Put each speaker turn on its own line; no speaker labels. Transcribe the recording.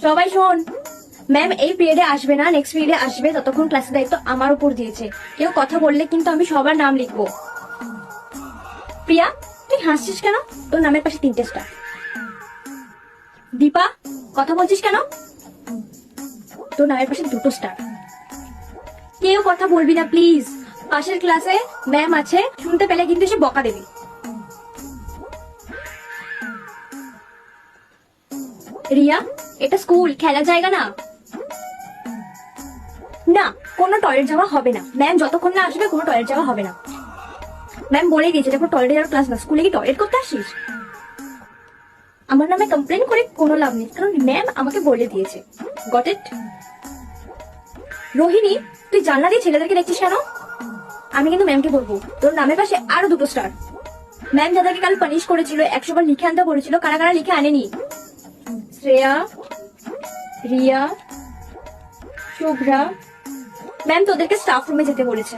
সবাই শোন, ম্যাম এই পিরিয়ডে আসবে না, নেক্সট পিরিয়ডে আসবে। ততক্ষণ ক্লাসের দায়িত্ব আমার উপর দিয়েছে। কেউ কথা বললে কিন্তু আমি সবার নাম লিখবো। প্রিয়া, তুই হাসছিস কেন? তোর নামের পাশে 3টে স্টার। দীপা, কথা বলছিস কেন? তোর নামের পাশে 2টো স্টার। কেউ কথা বলবি না প্লিজ, পাশের ক্লাসে ম্যাম আছে, শুনতে পেলে কিন্তু সে বকা দেবে। রিয়া, এটা স্কুল, খেলার জায়গা না। না, কোনো টয়লেট যাওয়া হবে না। ম্যাম যতক্ষণ না আসবে কোনো টয়লেট যাওয়া হবে না। ম্যাম বলে দিয়েছে যখন টয়লেটে যাওয়ার ক্লাস না, স্কুলে কি টয়লেট করতে আসিস? আমার নামে কমপ্লেন করে কোনো লাভ নেই, কারণ ম্যাম আমাকে বলে দিয়েছে। Got it? রোহিণী, তুই জানলা দিয়ে ছেলেদেরকে দেখছিস কেন? আমি কিন্তু ম্যামকে বলবো তোর নামের পাশে আরো 2টো স্টার। ম্যাম যাদেরকে কাল পানিশ করেছিল, 100 বার লিখে আনতে বলেছিল, কারা কারা লিখে আনেনি? শ্রেয়া, রিয়া, শুভ্রা। ম্যাম তোদেরকে স্টাফ রুমে যেতে বলেছে।